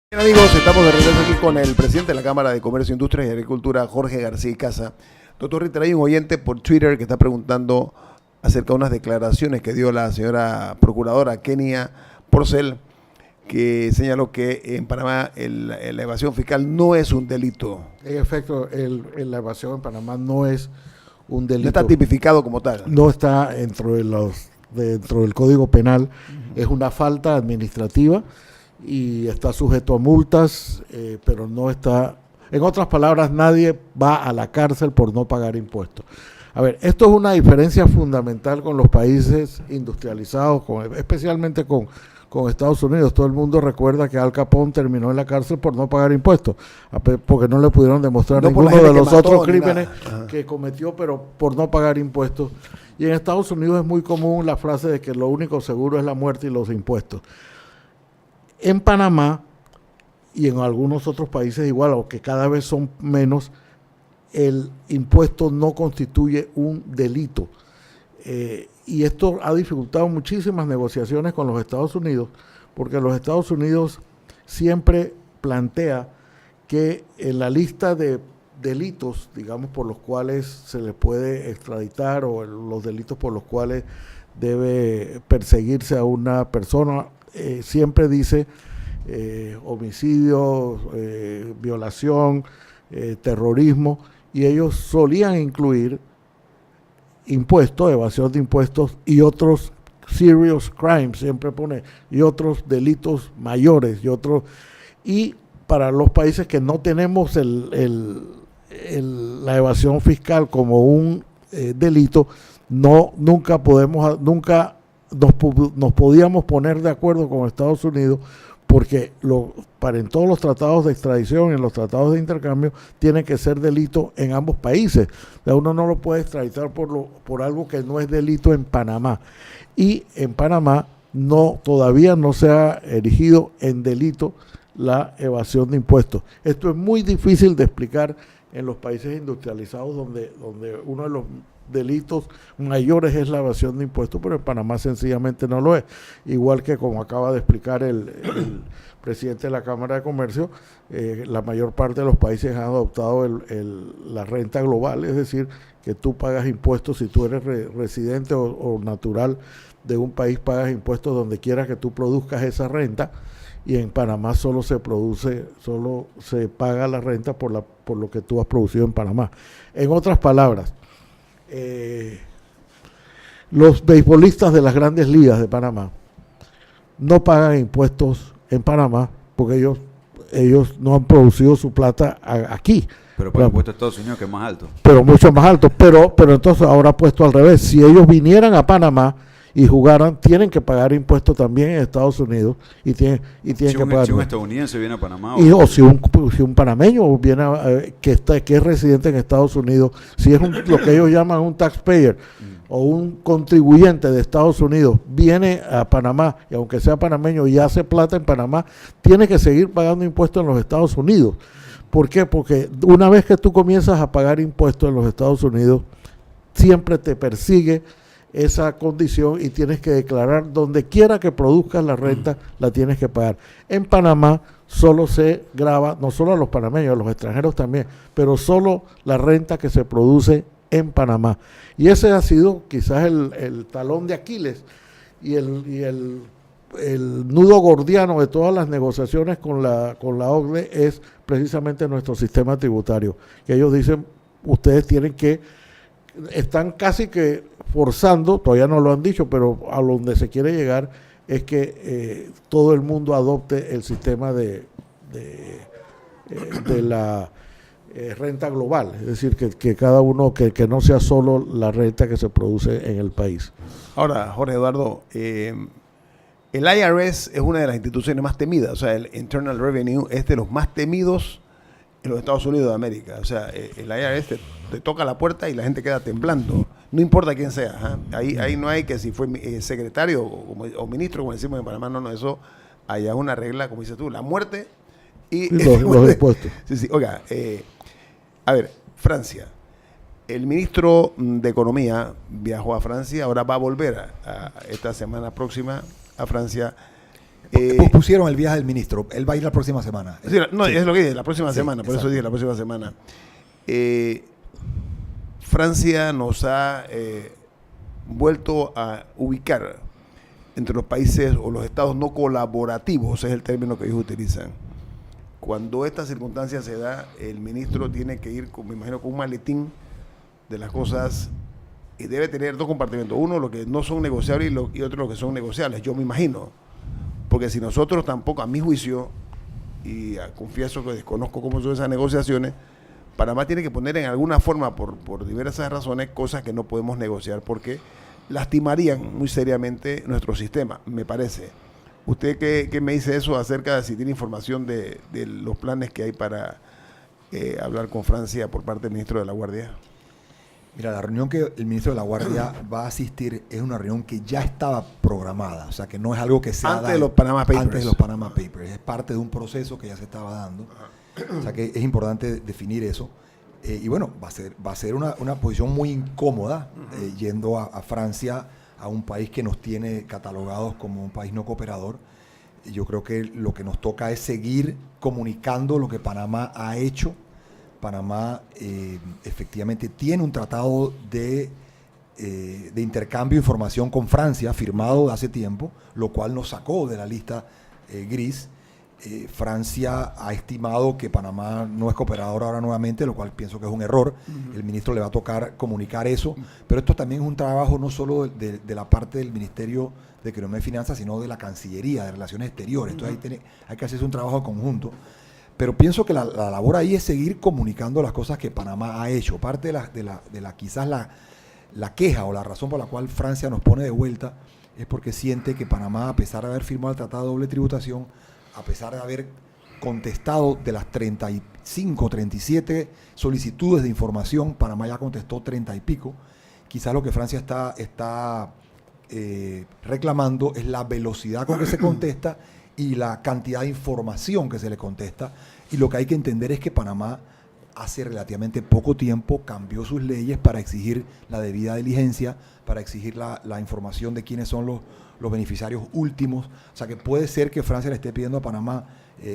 Bien, amigos, estamos de regreso aquí con el presidente de la Cámara de Comercio, Industrias y Agricultura, Jorge García y Casa. Doctor Ritter, hay un oyente por Twitter que está preguntando acerca de unas declaraciones que dio la señora procuradora Kenia Porcel, que señaló que en Panamá la evasión fiscal no es un delito. En efecto, la evasión en Panamá no es un delito. No está tipificado como tal. No está dentro del Código Penal. Es una falta administrativa y está sujeto a multas, pero no está... En otras palabras, nadie va a la cárcel por no pagar impuestos. A ver, esto es una diferencia fundamental con los países industrializados, especialmente con Estados Unidos. Todo el mundo recuerda que Al Capone terminó en la cárcel por no pagar impuestos, porque no le pudieron demostrar ninguno de los otros crímenes que cometió, pero por no pagar impuestos. Y en Estados Unidos es muy común la frase de que lo único seguro es la muerte y los impuestos. En Panamá y en algunos otros países igual, aunque cada vez son menos, el impuesto no constituye un delito. Y esto ha dificultado muchísimas negociaciones con los Estados Unidos, porque los Estados Unidos siempre plantea que en la lista de delitos, digamos, por los cuales se le puede extraditar o los delitos por los cuales debe perseguirse a una persona, siempre dice homicidio, violación, terrorismo, y ellos solían incluir impuestos, evasión de impuestos y otros serious crimes, siempre pone, y otros delitos mayores, y para los países que no tenemos la evasión fiscal como un delito, nunca nos podíamos poner de acuerdo con Estados Unidos, porque en todos los tratados de extradición y en los tratados de intercambio tiene que ser delito en ambos países. O sea, uno no lo puede extraditar por algo que no es delito en Panamá. Y en Panamá todavía no se ha erigido en delito la evasión de impuestos. Esto es muy difícil de explicar en los países industrializados donde uno de los delitos mayores es la evasión de impuestos, pero en Panamá sencillamente no lo es. Igual que como acaba de explicar el presidente de la Cámara de Comercio, la mayor parte de los países han adoptado la renta global, es decir, que tú pagas impuestos si tú eres residente o natural de un país, pagas impuestos donde quiera que tú produzcas esa renta, y en Panamá solo se paga la renta por lo que tú has producido en Panamá. En otras palabras, los beisbolistas de las grandes ligas de Panamá no pagan impuestos en Panamá porque ellos no han producido su plata aquí. Pero por impuesto a Estados Unidos, que es más alto. Pero mucho más alto. Pero entonces ahora puesto al revés. Si ellos vinieran a Panamá y jugaran, tienen que pagar impuestos también en Estados Unidos y tienen que pagar. Si un estadounidense viene a Panamá. O si un panameño viene que es residente en Estados Unidos, si es lo que ellos llaman un taxpayer o un contribuyente de Estados Unidos, viene a Panamá y aunque sea panameño y hace plata en Panamá, tiene que seguir pagando impuestos en los Estados Unidos. ¿Por qué? Porque una vez que tú comienzas a pagar impuestos en los Estados Unidos, siempre te persigue esa condición y tienes que declarar donde quiera que produzcas la renta, la tienes que pagar. En Panamá solo se grava, no solo a los panameños, a los extranjeros también, pero solo la renta que se produce en Panamá. Y ese ha sido quizás el talón de Aquiles y el nudo gordiano de todas las negociaciones con la OCDE es precisamente nuestro sistema tributario, que ellos dicen, ustedes están casi que forzando, todavía no lo han dicho, pero a donde se quiere llegar es que todo el mundo adopte el sistema de la renta global, es decir, que cada uno, que no sea solo la renta que se produce en el país. Ahora, Jorge Eduardo, el IRS es una de las instituciones más temidas, o sea, el Internal Revenue es de los más temidos en los Estados Unidos de América. O sea, el IRS te toca la puerta y la gente queda temblando, no importa quién sea. Ahí no hay que si fue secretario o ministro, como decimos en Panamá, no, eso, allá es una regla, como dices tú, la muerte y los impuestos. Sí, oiga, a ver, Francia. El ministro de Economía viajó a Francia, ahora va a volver esta semana próxima a Francia Pusieron el viaje del ministro. Él va a ir la próxima semana. Sí, no, Sí. es lo que dije, la próxima Sí, semana, por exacto. eso dije la próxima semana. Francia nos ha vuelto a ubicar entre los países o los estados no colaborativos, es el término que ellos utilizan. Cuando esta circunstancia se da, el ministro tiene que ir, me imagino, con un maletín de las cosas y debe tener dos compartimentos. Uno, lo que no son negociables y otro, lo que son negociables, yo me imagino. Porque si nosotros tampoco, a mi juicio, y confieso que desconozco cómo son esas negociaciones, Panamá tiene que poner en alguna forma, por diversas razones, cosas que no podemos negociar porque lastimarían muy seriamente nuestro sistema, me parece. ¿Usted qué me dice eso acerca de si tiene información de los planes que hay para hablar con Francia por parte del ministro de la Guardia? Mira, la reunión que el ministro de la Guardia va a asistir es una reunión que ya estaba programada, o sea que no es algo que se ha Antes de los Panama Papers. Antes de los Panama Papers, es parte de un proceso que ya se estaba dando, o sea que es importante definir eso. Y bueno, va a ser una posición muy incómoda yendo a Francia, a un país que nos tiene catalogados como un país no cooperador. Yo creo que lo que nos toca es seguir comunicando lo que Panamá ha hecho. Panamá efectivamente tiene un tratado de intercambio de información con Francia firmado hace tiempo, lo cual nos sacó de la lista gris. Francia ha estimado que Panamá no es cooperador ahora nuevamente, lo cual pienso que es un error. El ministro le va a tocar comunicar eso, pero esto también es un trabajo no solo de la parte del Ministerio de Economía y Finanzas, sino de la Cancillería, de Relaciones Exteriores. Entonces hay que hacerse un trabajo conjunto. Pero pienso que la labor ahí es seguir comunicando las cosas que Panamá ha hecho. Parte quizás la queja o la razón por la cual Francia nos pone de vuelta es porque siente que Panamá, a pesar de haber firmado el Tratado de Doble Tributación, a pesar de haber contestado de las 35, 37 solicitudes de información, Panamá ya contestó 30 y pico. Quizás lo que Francia está reclamando es la velocidad con que se contesta y la cantidad de información que se le contesta. Y lo que hay que entender es que Panamá hace relativamente poco tiempo cambió sus leyes para exigir la debida diligencia, para exigir la información de quiénes son los beneficiarios últimos. O sea que puede ser que Francia le esté pidiendo a Panamá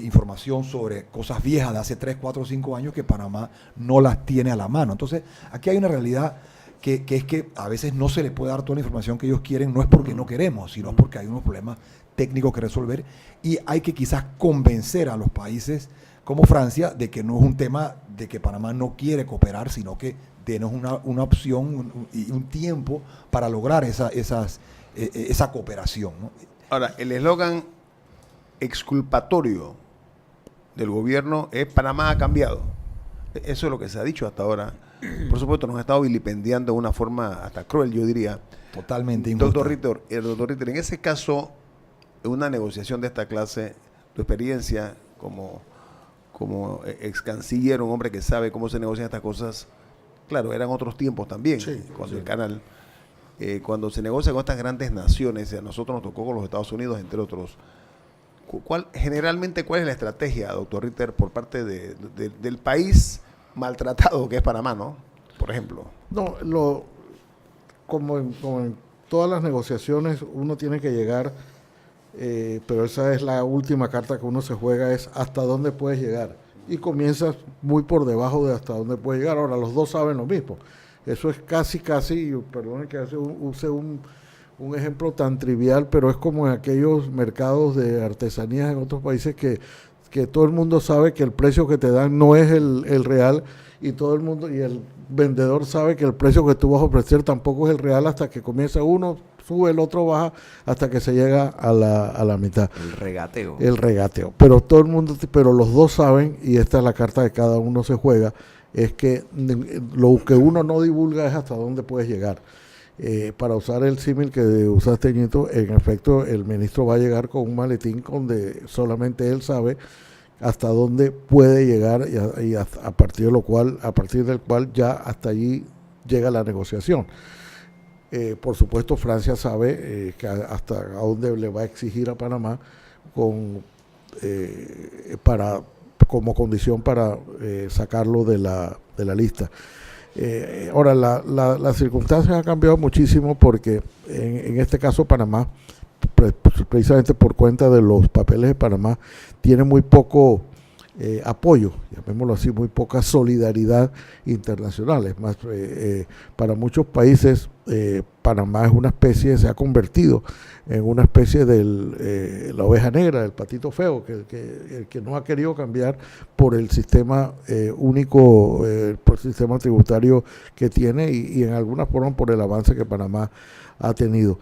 información sobre cosas viejas de hace 3, 4, 5 años que Panamá no las tiene a la mano. Entonces aquí hay una realidad que es que a veces no se le puede dar toda la información que ellos quieren, no es porque no queremos, sino porque hay unos problemas técnicos que resolver y hay que quizás convencer a los países como Francia de que no es un tema de que Panamá no quiere cooperar, sino que denos una opción y un tiempo para lograr esa cooperación, ¿no? Ahora, el eslogan exculpatorio del gobierno es Panamá ha cambiado. Eso es lo que se ha dicho hasta ahora. Por supuesto, nos ha estado vilipendiando de una forma hasta cruel, yo diría. Totalmente injusta. Doctor Ritter, en ese caso, en una negociación de esta clase, tu experiencia como ex canciller, un hombre que sabe cómo se negocian estas cosas, claro, eran otros tiempos también, cuando el canal, cuando se negocia con estas grandes naciones, a nosotros nos tocó con los Estados Unidos, entre otros. Generalmente, ¿cuál es la estrategia, doctor Ritter, por parte del país maltratado que es Panamá, ¿no? Por ejemplo. No, como en todas las negociaciones, uno tiene que llegar, pero esa es la última carta que uno se juega, es hasta dónde puedes llegar. Y comienzas muy por debajo de hasta dónde puedes llegar. Ahora, los dos saben lo mismo. Eso es casi, perdone que use un ejemplo tan trivial, pero es como en aquellos mercados de artesanías en otros países que todo el mundo sabe que el precio que te dan no es el real y todo el mundo y el vendedor sabe que el precio que tú vas a ofrecer tampoco es el real hasta que comienza uno, sube, el otro baja hasta que se llega a la mitad. El regateo. El regateo. Pero los dos saben, y esta es la carta que cada uno se juega, es que lo que uno no divulga es hasta dónde puedes llegar. Para usar el símil que usaste, Ñito, en efecto, el ministro va a llegar con un maletín donde solamente él sabe hasta dónde puede llegar y a partir del cual ya hasta allí llega la negociación. Por supuesto, Francia sabe que hasta dónde le va a exigir a Panamá como condición para sacarlo de la lista. Ahora, las circunstancias han cambiado muchísimo porque en este caso Panamá precisamente por cuenta de los papeles de Panamá, tiene muy poco apoyo, llamémoslo así, muy poca solidaridad internacional. Es más, para muchos países Panamá es una especie, se ha convertido en una especie de la oveja negra, del patito feo, que no ha querido cambiar por el sistema único, por el sistema tributario que tiene y en alguna forma por el avance que Panamá ha tenido.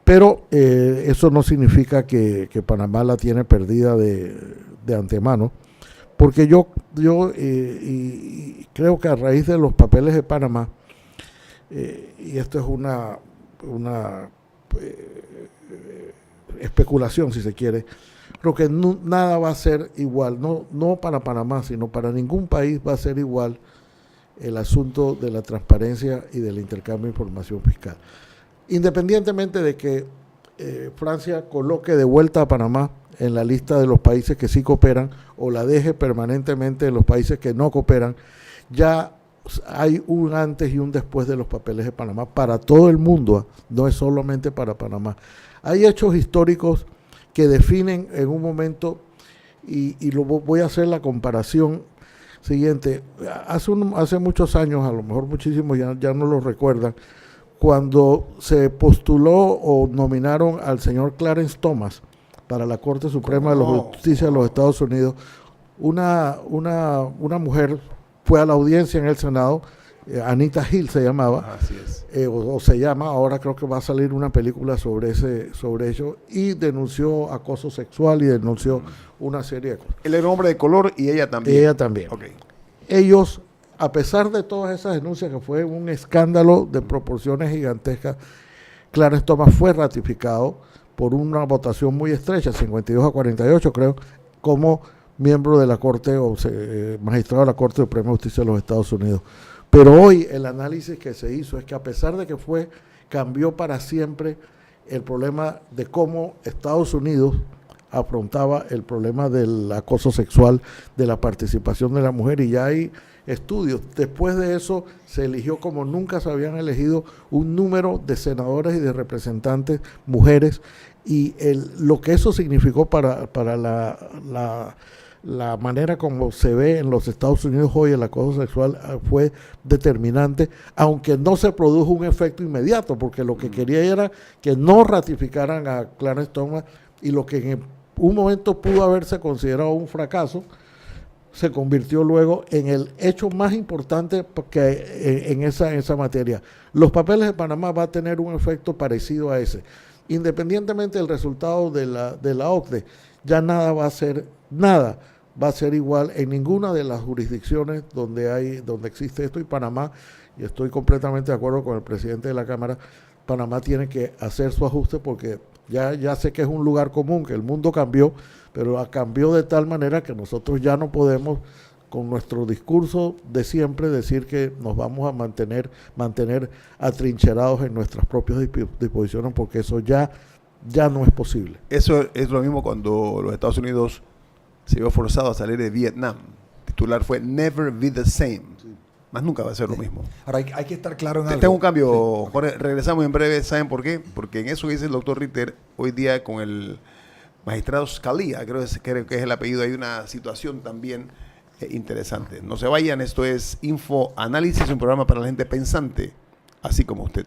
Pero eso no significa que Panamá la tiene perdida de antemano, porque yo y creo que a raíz de los papeles de Panamá, y esto es una especulación si se quiere, creo que nada va a ser igual, no para Panamá, sino para ningún país va a ser igual el asunto de la transparencia y del intercambio de información fiscal. Independientemente de que Francia coloque de vuelta a Panamá en la lista de los países que sí cooperan o la deje permanentemente en los países que no cooperan, ya hay un antes y un después de los papeles de Panamá para todo el mundo, no es solamente para Panamá. Hay hechos históricos que definen en un momento, y voy a hacer la comparación siguiente. Hace muchos años, a lo mejor muchísimos ya no lo recuerdan, cuando se postuló o nominaron al señor Clarence Thomas para la Corte Suprema de Justicia de los Estados Unidos, una mujer fue a la audiencia en el Senado, Anita Hill se llamaba, Así es. o se llama, ahora creo que va a salir una película sobre ello, y denunció acoso sexual y denunció una serie de cosas. Él era un hombre de color y ella también. Ella también. Okay. Ellos, a pesar de todas esas denuncias, que fue un escándalo de proporciones gigantescas, Clarence Thomas fue ratificado por una votación muy estrecha, 52-48 creo, como miembro de la Corte o magistrado de la Corte Suprema de Justicia de los Estados Unidos. Pero hoy el análisis que se hizo es que a pesar de que cambió para siempre el problema de cómo Estados Unidos afrontaba el problema del acoso sexual, de la participación de la mujer, y ya hay estudios. Después de eso se eligió, como nunca se habían elegido, un número de senadores y de representantes mujeres, y lo que eso significó para la manera como se ve en los Estados Unidos hoy el acoso sexual fue determinante, aunque no se produjo un efecto inmediato, porque lo que quería era que no ratificaran a Clarence Thomas, y lo que en un momento pudo haberse considerado un fracaso se convirtió luego en el hecho más importante en esa materia. Los papeles de Panamá va a tener un efecto parecido a ese. Independientemente del resultado de la OCDE, ya nada va a ser igual en ninguna de las jurisdicciones donde existe esto, y Panamá, y estoy completamente de acuerdo con el presidente de la Cámara, Panamá tiene que hacer su ajuste, porque ya sé que es un lugar común, que el mundo cambió, pero cambió de tal manera que nosotros ya no podemos, con nuestro discurso de siempre, decir que nos vamos a mantener atrincherados en nuestras propias disposiciones, porque eso ya no es posible. Eso es lo mismo cuando los Estados Unidos se vio forzado a salir de Vietnam. El titular fue Never Be the Same. Sí. Más nunca va a ser lo mismo. Ahora hay que estar claro en algo. Tengo un cambio, sí. Jorge, regresamos en breve. ¿Saben por qué? Porque en eso que dice el doctor Ritter, hoy día con el magistrado Scalia, creo que es el apellido, hay una situación también interesante. No se vayan, esto es Info Análisis, un programa para la gente pensante, así como usted.